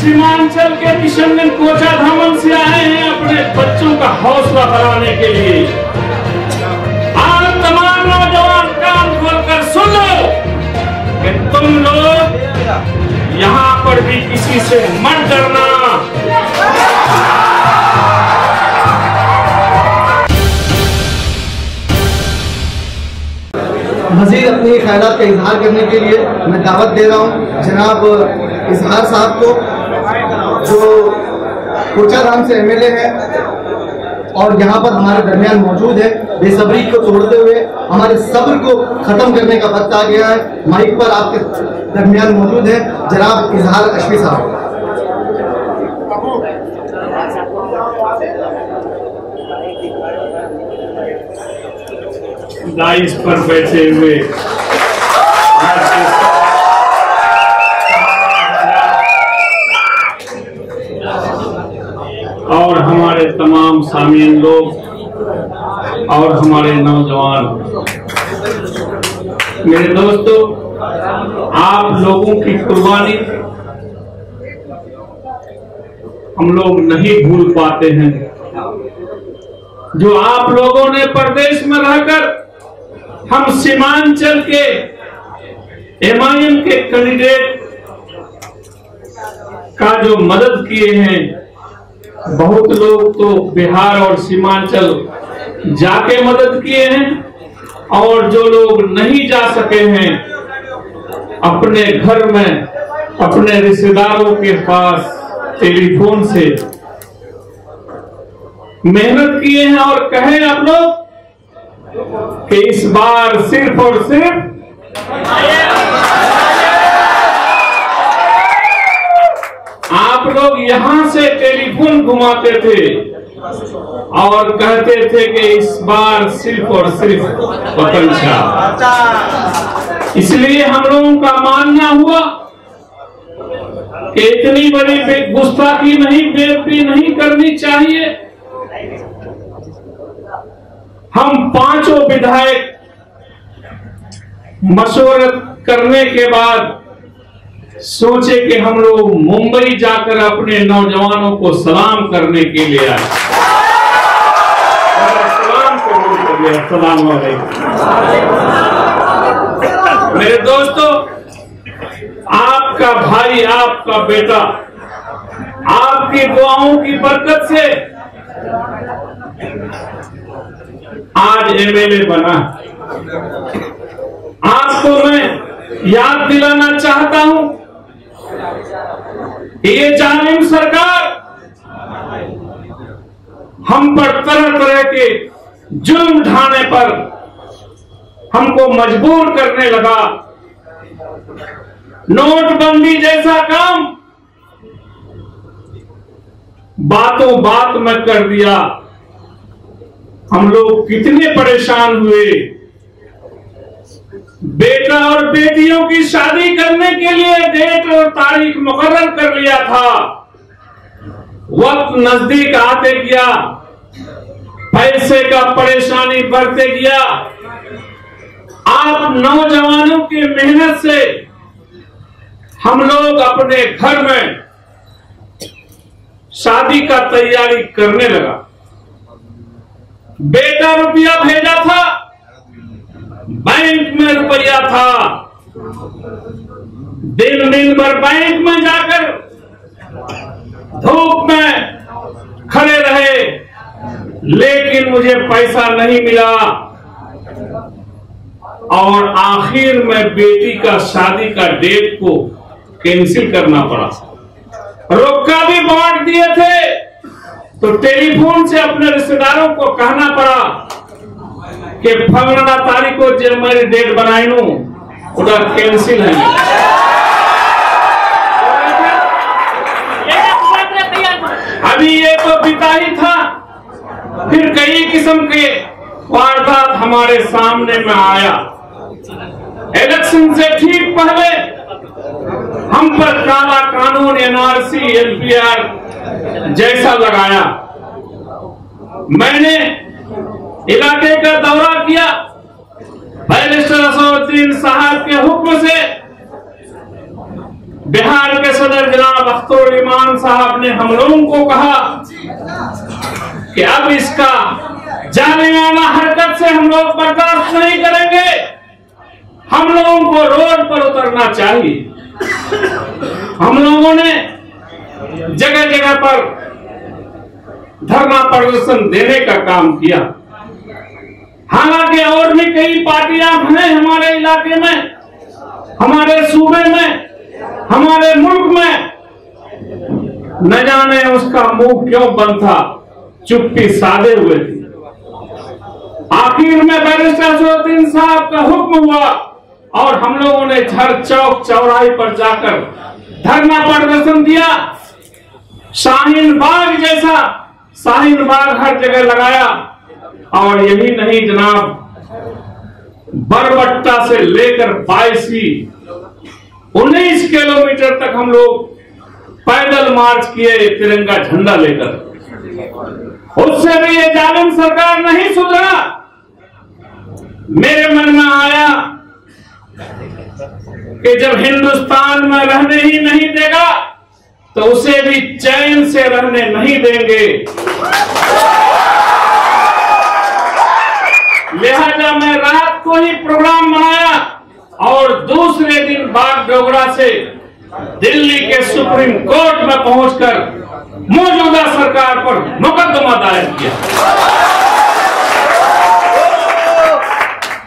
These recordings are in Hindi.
सीमांचल के किशनगंज कोचा धामन से आए हैं अपने बच्चों का हौसला बढ़ाने के लिए। आज तमाम नौजवान कान खोलकर सुन लो कि तुम लोग यहाँ पर भी किसी से मत डरना। मजीद अपनी ख्यालात का इजहार करने के लिए मैं दावत दे रहा हूँ जनाब इजहार साहब को, जो कोचाधाम से एमएलए हैं और यहाँ पर हमारे दरमियान मौजूद है। बेसब्री को तोड़ते हुए हमारे सब्र को खत्म करने का वक्त आ गया है। माइक पर आपके दरमियान मौजूद है जनाब इजहार अशफी साहब। दाइस पर बैठे हुए और हमारे तमाम सामीन लोग और हमारे नौजवान, मेरे दोस्तों, आप लोगों की कुर्बानी हम लोग नहीं भूल पाते हैं। जो आप लोगों ने प्रदेश में रहकर हम सीमांचल के एमआईएम के कैंडिडेट का जो मदद किए हैं, बहुत लोग तो बिहार और सीमांचल जाके मदद किए हैं और जो लोग नहीं जा सके हैं अपने घर में अपने रिश्तेदारों के पास टेलीफोन से मेहनत किए हैं और कहें आप लोग कि इस बार सिर्फ और सिर्फ आप लोग यहां से टेलीफोन घुमाते थे और कहते थे कि इस बार सिर्फ और सिर्फ वतन शाह। इसलिए हम लोगों का मानना हुआ कि इतनी बड़ी गुस्ताखी नहीं, बेइज्जती नहीं करनी चाहिए। हम पांचों विधायक मशवरत करने के बाद सोचे कि हम लोग मुंबई जाकर अपने नौजवानों को सलाम करने के लिए आए। सलाम कबूल कर लिया। अस्सलाम वालेकुम। मेरे दोस्तों, आपका भाई, आपका बेटा, आपकी दुआओं की बरकत से आज एमएलए बना। आपको मैं याद दिलाना चाहता हूं, ये जालिम सरकार हम पर तरह तरह के जुल्म ढाने पर हमको मजबूर करने लगा। नोटबंदी जैसा काम बातों बात में कर दिया। हम लोग कितने परेशान हुए। बेटा और बेटियों की शादी करने के लिए डेट और तारीख मुकर्रर कर लिया था। वक्त नजदीक आते गया, पैसे का परेशानी बढ़ते गया। आप नौजवानों की मेहनत से हम लोग अपने घर में शादी का तैयारी करने लगा। बेटा रुपया भेजा था, बैंक में रुपया था, दिन भर बैंक में जाकर धूप में खड़े रहे, लेकिन मुझे पैसा नहीं मिला और आखिर में बेटी का शादी का डेट को कैंसिल करना पड़ा। रोका भी बांट दिए थे तो टेलीफोन से अपने रिश्तेदारों को कहना पड़ा कि फलाना तारीख को जो मेरी डेट बनाई नू उधर कैंसिल है। अभी ये तो पिता ही था, फिर कई किस्म के वारदात हमारे सामने में आया। इलेक्शन से ठीक पहले हम पर काला कानून, एनआरसी, एनपीआर जैसा लगाया। मैंने इलाके का दौरा किया। बैरिस्टर असदुद्दीन साहब के हुक्म से बिहार के सदर जनाब अख्तरुल इमान साहब ने हम लोगों को कहा कि अब इसका जालिमाना हरकत से हम लोग बर्दाश्त नहीं करेंगे, हम लोगों को रोड पर उतरना चाहिए। हम लोगों ने जगह जगह पर धरना प्रदर्शन देने का काम किया। हालांकि और भी कई पार्टियां हैं हमारे इलाके में, हमारे सूबे में, हमारे मुल्क में, न जाने उसका मुंह क्यों बंद था, चुप्पी साधे हुए थे। आखिर में बैरिस्टर असदुद्दीन साहब का हुक्म हुआ और हम लोगों ने हर चौक चौराहे पर जाकर धरना प्रदर्शन दिया। शाहीन बाग जैसा शाहीन बाग हर जगह लगाया। और यही नहीं जनाब, बरबट्टा से लेकर बायसी 19 किलोमीटर तक हम लोग पैदल मार्च किए तिरंगा झंडा लेकर। उससे भी ये जालिम सरकार नहीं सुधरा। मेरे मन में आया कि जब हिंदुस्तान में रहने ही नहीं देगा तो उसे भी चैन से रहने नहीं देंगे। लिहाजा मैं रात को ही प्रोग्राम बनाया और दूसरे दिन बागडोगरा से दिल्ली के सुप्रीम कोर्ट में पहुंचकर मौजूदा सरकार पर मुकदमा दायर किया।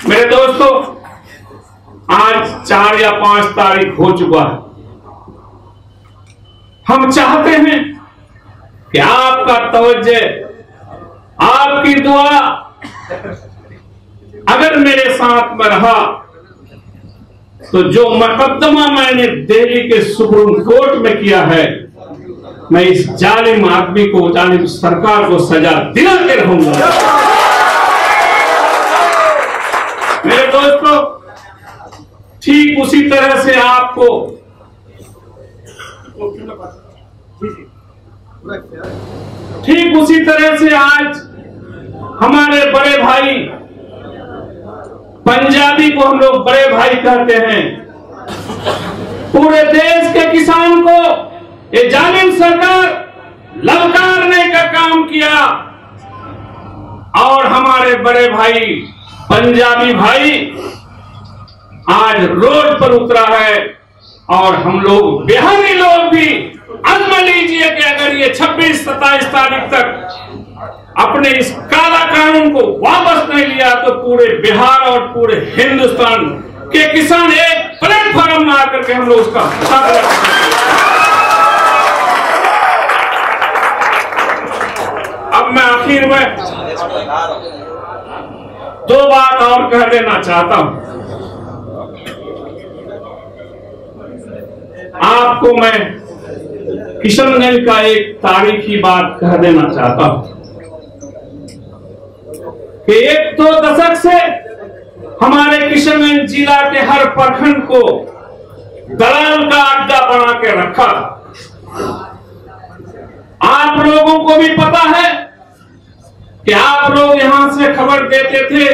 मेरे दोस्तों, आज 4 या 5 तारीख हो चुका है। हम चाहते हैं कि आपका तवज्जो, आपकी दुआ अगर मेरे साथ में रहा तो जो मुकदमा मैंने दिल्ली के सुप्रीम कोर्ट में किया है, मैं इस जालिम आदमी को, जालिम सरकार को सजा दिला के रहूंगा। मेरे दोस्तों, ठीक उसी तरह से आपको आज हमारे बड़े भाई, पंजाबी को हम लोग बड़े भाई कहते हैं, पूरे देश के किसान को ये जालिम सरकार ललकारने का काम किया। और हमारे बड़े भाई पंजाबी भाई आज रोड पर उतरा है। और हम लोग बिहारी लोग भी अज़्म लीजिए कि अगर ये 26-27 तारीख तक अपने इस काला कानून को वापस नहीं लिया तो पूरे बिहार और पूरे हिंदुस्तान के किसान एक प्लेटफॉर्म में आकर के हम लोग उसका साथ रखेंगे। अब मैं आखिर में 2 बात और कह देना चाहता हूं। आपको मैं किशनगंज का एक तारीखी बात कह देना चाहता हूं कि 1-2 दशक से हमारे किशनगंज जिला के हर प्रखंड को दलाल का अड्डा बना के रखा। आप लोगों को भी पता है कि आप लोग यहां से खबर देते थे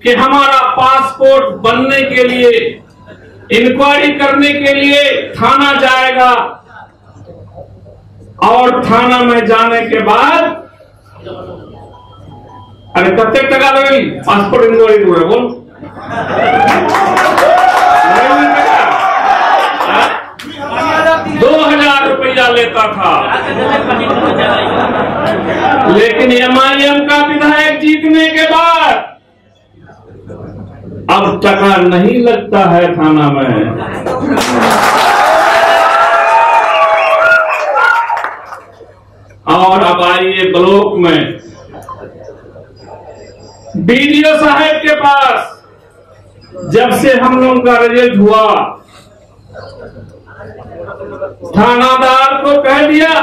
कि हमारा पासपोर्ट बनने के लिए, इंक्वायरी करने के लिए थाना जाएगा और थाना में जाने के बाद अरे कत्ते टका लगे पासपोर्ट इंक्वायरी पूरा बोल 2000 रुपया लेता था। लेकिन MIM का विधायक जीतने के बाद अब टका नहीं लगता है थाना में। और अब आइए ब्लॉक में BDO साहब के पास जब से हम लोगों का रिजल्ट हुआ, थानादार को कह दिया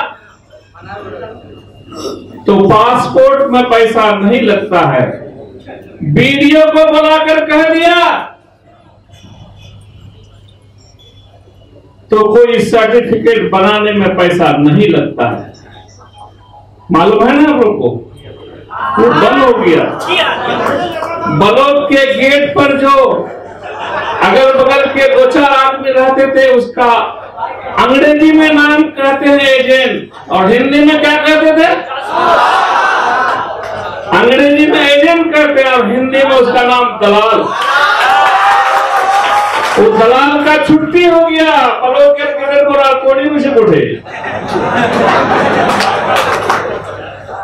तो पासपोर्ट में पैसा नहीं लगता है। BDO को बुलाकर कह दिया तो कोई सर्टिफिकेट बनाने में पैसा नहीं लगता है। मालूम है ना आप लोग को? वो बंद हो गया। ब्लॉक के गेट पर जो अगल बगल के 2-4 आदमी रहते थे, उसका अंग्रेजी में नाम कहते हैं एजेंट, और हिंदी में क्या कहते थे? अंग्रेजी में एजेंट कहते हैं और हिंदी में उसका नाम दलाल। वो दलाल का छुट्टी हो गया, पलो के कोड़ी में से उठे।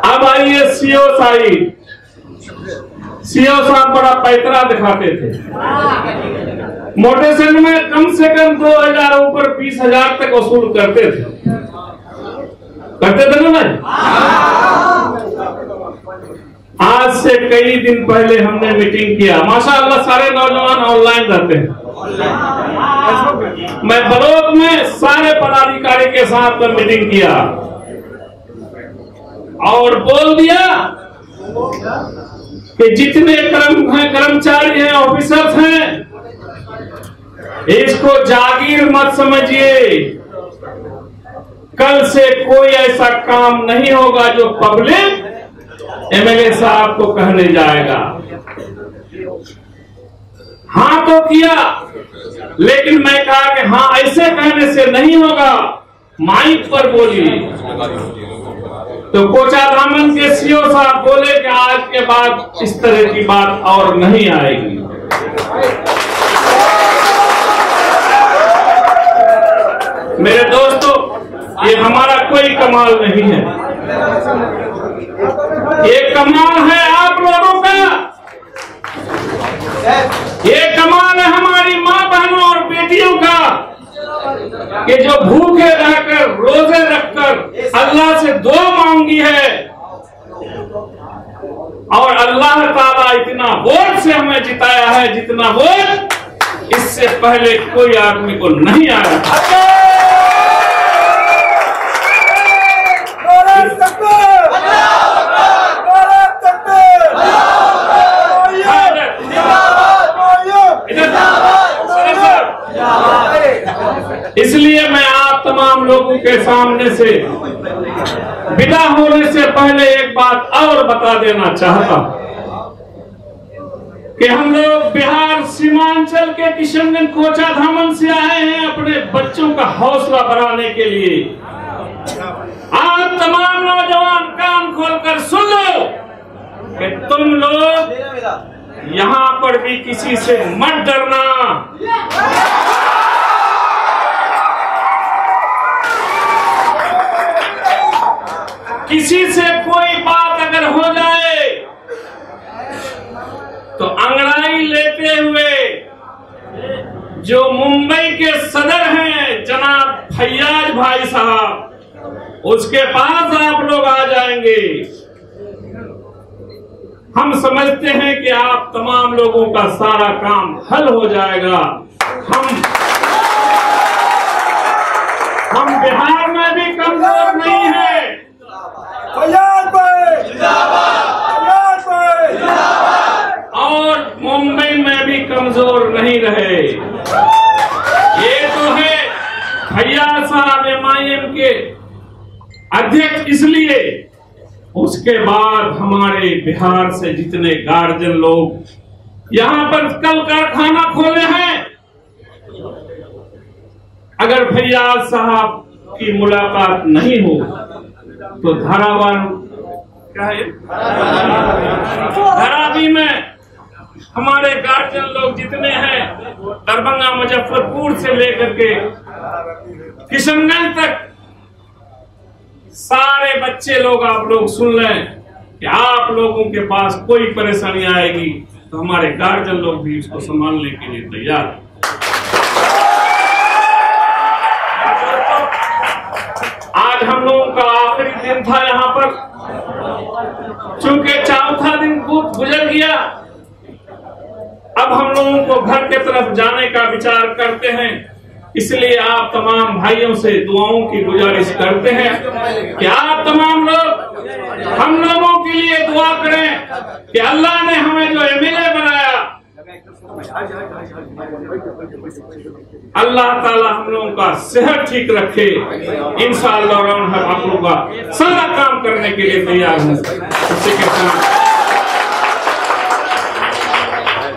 अब आइए सीओ साहिब। सीओ साहब बड़ा पैतरा दिखाते थे। मोटे में कम से कम 2000 ऊपर 20,000 तक वसूल करते थे ना भाई? आज से कई दिन पहले हमने मीटिंग किया, माशाअल्लाह सारे नौजवान ऑनलाइन रहते हैं। मैं बलोद में सारे पदाधिकारी के साथ में मीटिंग किया और बोल दिया कि जितने कर्मचारी हैं, ऑफिसर्स हैं, इसको जागीर मत समझिए। कल से कोई ऐसा काम नहीं होगा जो पब्लिक एमएलए साहब को कहने जाएगा। हाँ तो किया, लेकिन मैं कहा कि हाँ ऐसे कहने से नहीं होगा, माइक पर बोलिए। तो कोचाधामन के सीओ साहब बोले कि आज के बाद इस तरह की बात और नहीं आएगी। मेरे दोस्तों, ये हमारा कोई कमाल नहीं है, ये कमाल है आप लोगों का। ये कमाल है हमारी माँ बहनों और बेटियों का कि जो भूखे रहकर, रोजे रखकर अल्लाह से दुआ मांगी है, और अल्लाह ताला इतना वोट से हमें जिताया है जितना वोट इससे पहले कोई आदमी को नहीं आया। इसलिए मैं आप तमाम लोगों के सामने से विदा होने से पहले एक बात और बता देना चाहता कि हम लोग बिहार सीमांचल के किशनगंज कोचाधामन से आए हैं अपने बच्चों का हौसला बढ़ाने के लिए। आप तमाम नौजवान कान खोलकर सुन लो कि तुम लोग यहाँ पर भी किसी से मत डरना। किसी से कोई बात अगर हो जाए तो अंगड़ाई लेते हुए जो मुंबई के सदर हैं जनाब फैयाज भाई साहब, उसके पास आप लोग आ जाएंगे। हम समझते हैं कि आप तमाम लोगों का सारा काम हल हो जाएगा। हम बिहार में भी कमजोर नहीं है, और मुंबई में भी कमजोर नहीं रहे। ये तो है फैयाज साहब MIM के अध्यक्ष, इसलिए उसके बाद हमारे बिहार से जितने गार्जियन लोग यहाँ पर कल कारखाना खोले हैं, अगर फैयाज साहब की मुलाकात नहीं हो तो धारावी में हमारे गार्जियन लोग जितने हैं, दरभंगा मुजफ्फरपुर से लेकर के किशनगंज तक सारे बच्चे लोग, आप लोग सुन लें कि आप लोगों के पास कोई परेशानी आएगी तो हमारे गार्जियन लोग भी उसको संभालने के लिए तैयार हैं। आज हम लोगों का आखिरी दिन था यहाँ पर, चूंकि चौथा दिन गुजर गया, अब हम लोगों को घर के तरफ जाने का विचार करते हैं। इसलिए आप तमाम भाइयों से दुआओं की गुजारिश करते हैं कि आप तमाम लोग हम लोगों के लिए दुआ करें कि अल्लाह ने हमें जो MLA बनाया, अल्लाह ताला हम लोगों का सेहत ठीक रखे। इंशाअल्लाह आप लोगों का सारा काम करने के लिए तैयार हूँ।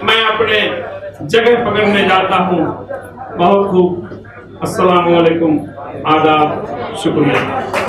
मैं अपने जगह पकड़ने जाता हूँ। बहुत खूब। अस्सलाम वालेकुम, आदाब, शुक्रिया।